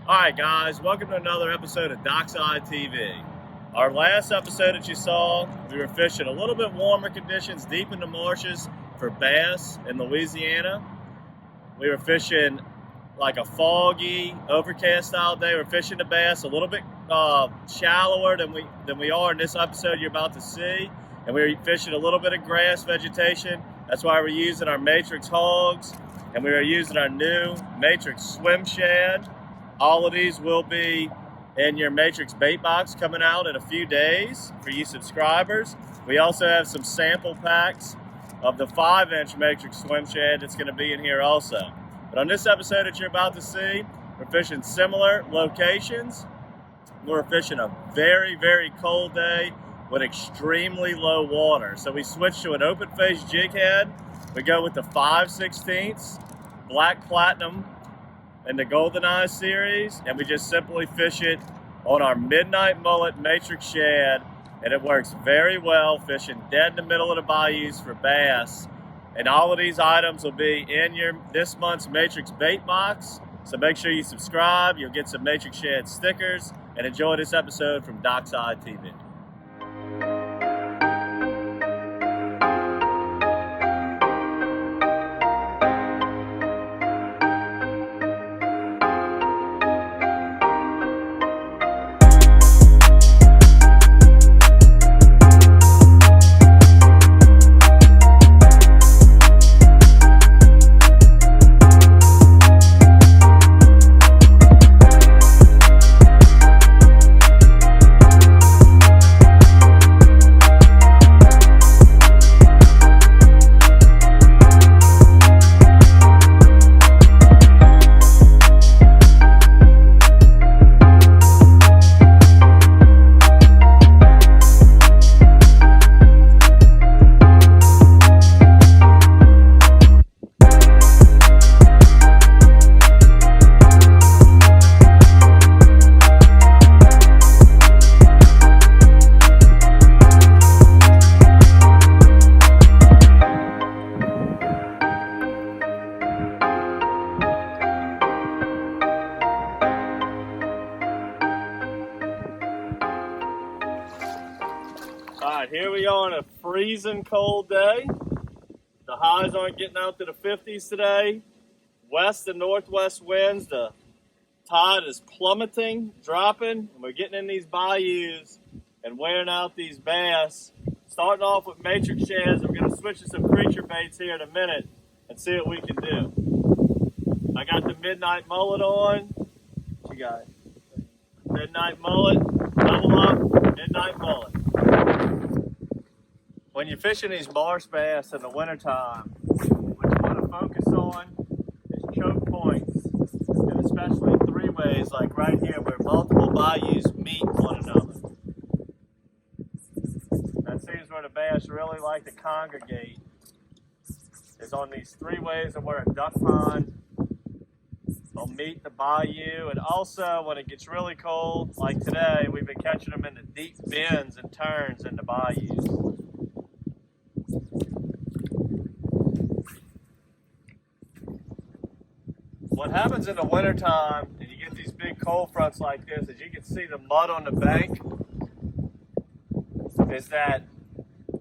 Alright guys, welcome to another episode of DockSide TV. Our last episode that you saw, we were fishing a little bit warmer conditions deep in the marshes for bass in Louisiana. We were fishing like a foggy, overcast style day. We're fishing the bass a little bit shallower than we are in this episode you're about to see. And we were fishing a little bit of grass vegetation. That's why we're using our Matrix hogs. And we are using our new Matrix swim shad. All of these will be in your Matrix bait box coming out in a few days for you subscribers. We also have some sample packs of the 5-inch Matrix swim shad that's going to be in here also. But on this episode that you're about to see, we're fishing similar locations. We're fishing a very, very cold day with extremely low water. So we switched to an open face jig head. We go with the 5/16 Black Platinum in the Golden series, and we just simply fish it on our Midnight Mullet Matrix shad, and it works very well fishing dead in the middle of the bayous for bass. And all of these items will be in this month's Matrix bait box, so make sure you subscribe. You'll get some Matrix shad stickers, and enjoy this episode from DockSide TV. Alright, here we are on a freezing cold day. The highs aren't getting out to the 50s today. West and northwest winds, the tide is plummeting, dropping, and we're getting in these bayous and wearing out these bass. Starting off with Matrix shads, we're going to switch to some creature baits here in a minute and see what we can do. I got the Midnight Mullet on. What you got? Midnight Mullet, double up, Midnight Mullet. When you're fishing these marsh bass in the wintertime, what you want to focus on is choke points, and especially three ways like right here where multiple bayous meet one another. That seems where the bass really like to congregate, is on these three ways of where a duck pond will meet the bayou. And also when it gets really cold, like today, we've been catching them in the deep bends and turns in the bayous. What happens in the wintertime, and you get these big cold fronts like this, as you can see the mud on the bank, is that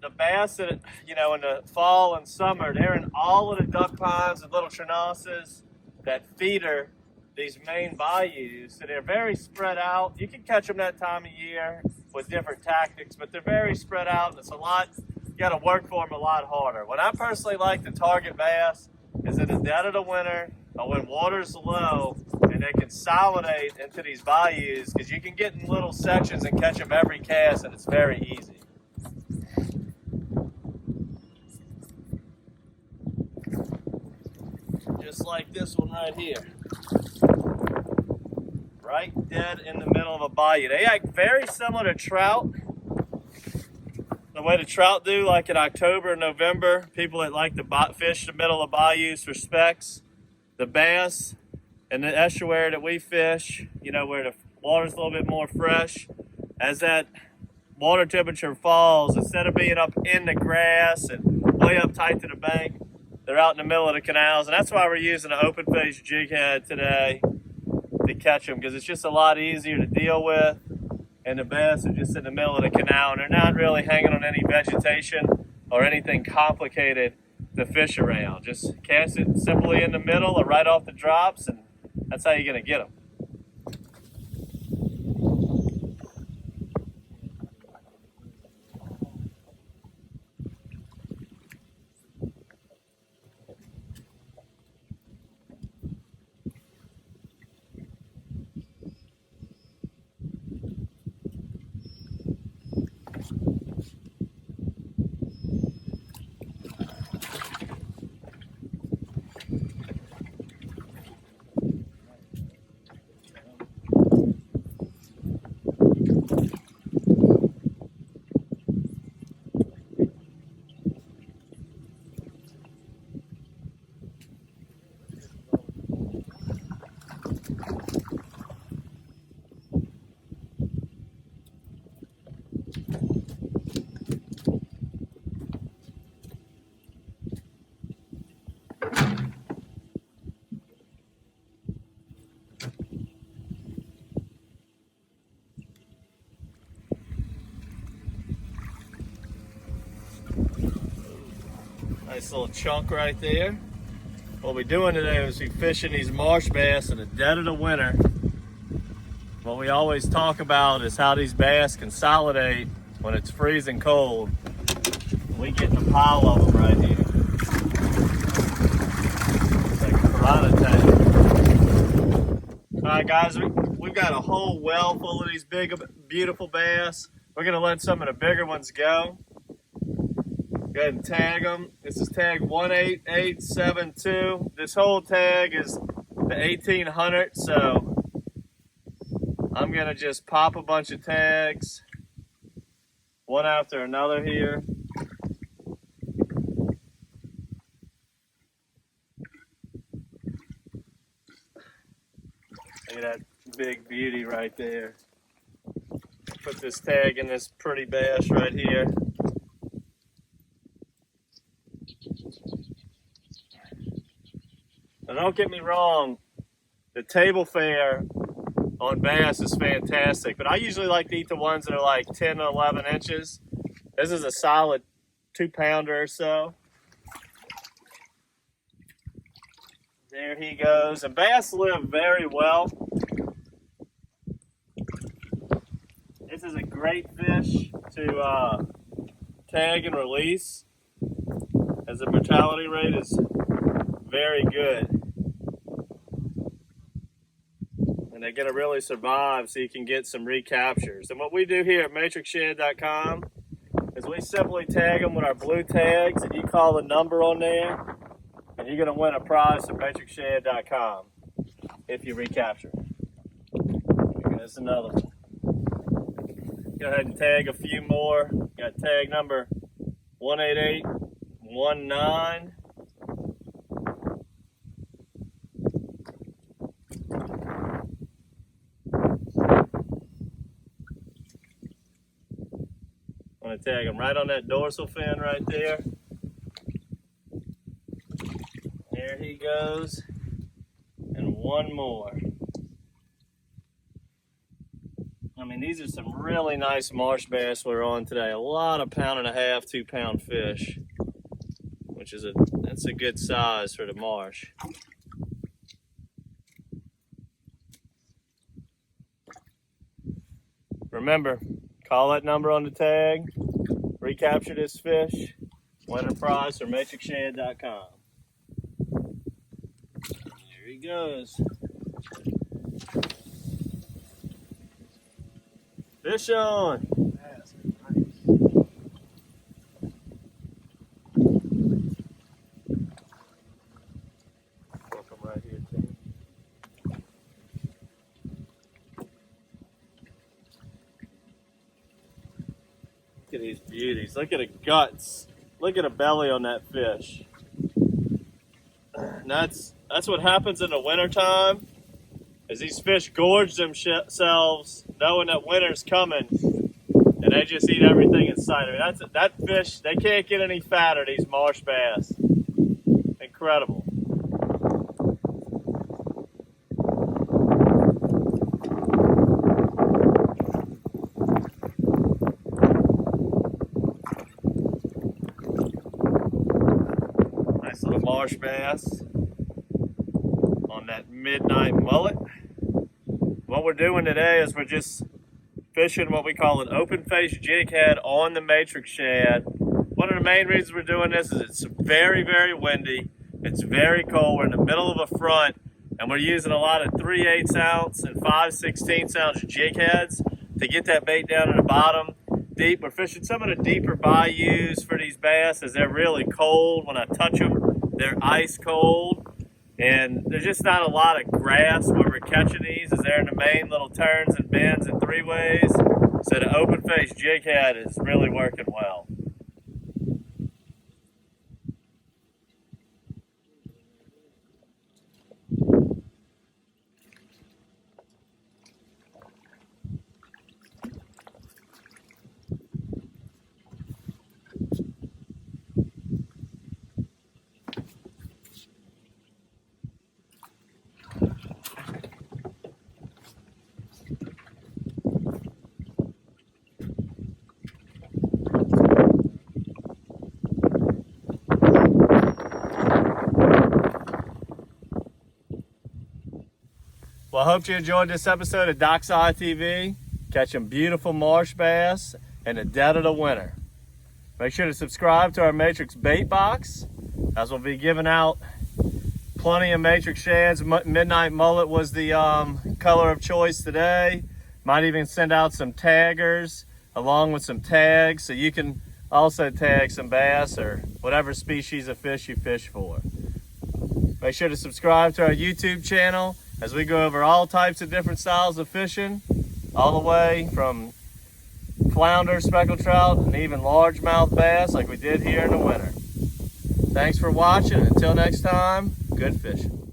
the bass that, in the fall and summer, they're in all of the duck ponds and little trenasses that feeder these main bayous. So they're very spread out. You can catch them that time of year with different tactics, but they're very spread out, and it's you got to work for them a lot harder. What I personally like to target bass is in the dead of the winter, or when water's low and they consolidate into these bayous, because you can get in little sections and catch them every cast, and it's very easy. Just like this one right here. Right dead in the middle of a bayou. They act very similar to trout. The way the trout do, like in October and November, people that like to fish the middle of bayous for specks. The bass and the estuary that we fish, where the water's a little bit more fresh, as that water temperature falls, instead of being up in the grass and way up tight to the bank, they're out in the middle of the canals. And that's why we're using an open face jig head today, to catch them because it's just a lot easier to deal with. And the bass are just in the middle of the canal and they're not really hanging on any vegetation or anything complicated to fish around. Just cast it simply in the middle or right off the drops, and that's how you're going to get them. Nice little chunk right there. What we're doing today is we're fishing these marsh bass in the dead of the winter. What we always talk about is how these bass consolidate when it's freezing cold. We get in a pile of them right here. It's like a piranha tank. All right, guys, we've got a whole well full of these big, beautiful bass. We're gonna let some of the bigger ones go. Go ahead and tag them. This is tag 18872. This whole tag is the 1800, so I'm gonna just pop a bunch of tags, one after another here. Look at that big beauty right there. Put this tag in this pretty bass right here. Now don't get me wrong, the table fare on bass is fantastic, but I usually like to eat the ones that are like 10 to 11 inches. This is a solid 2-pounder or so. There he goes. And bass live very well. This is a great fish to tag and release, as the mortality rate is very good. And they're gonna really survive, so you can get some recaptures. And what we do here at MatrixShad.com is we simply tag them with our blue tags, and you call the number on there, and you're gonna win a prize from MatrixShad.com if you recapture. There's another one. Go ahead and tag a few more. Got tag number 18819. I'm going to tag him right on that dorsal fin right there. There he goes. And one more. I mean, these are some really nice marsh bass we're on today. A lot of 1.5 pound, 2-pound fish, which is that's a good size for the marsh. Remember, call that number on the tag, recapture this fish, win a prize from MatrixShad.com. There he goes. Fish on. That's nice. Welcome right here, Tim. Look at these beauties. Look at the guts. Look at the belly on that fish. And that's what happens in the wintertime. Is these fish gorge themselves knowing that winter's coming, and they just eat everything in sight. I mean, that fish, they can't get any fatter, these marsh bass. Incredible. marsh bass on that midnight mullet. What we're doing today is we're just fishing what we call an open face jig head on the matrix shad. One of the main reasons we're doing this is it's very, very windy. It's very cold. We're in the middle of a front, and we're using a lot of 3/8 ounce and 5/16 ounce jig heads to get that bait down in the bottom deep. We're fishing some of the deeper bayous for these bass as they're really cold. When I touch them, they're ice cold. And there's just not a lot of grass where we're catching these as they're in the main little turns and bends and three ways. So the open face jig head is really working well. Well, I hope you enjoyed this episode of DockSide TV, catching beautiful marsh bass in the dead of the winter. Make sure to subscribe to our Matrix bait box, as we'll be giving out plenty of Matrix shads. Midnight mullet was the color of choice today. Might even send out some taggers along with some tags, so you can also tag some bass or whatever species of fish you fish for. Make sure to subscribe to our YouTube channel as we go over all types of different styles of fishing, all the way from flounder, speckled trout, and even largemouth bass like we did here in the winter. Thanks for watching. Until next time, good fishing.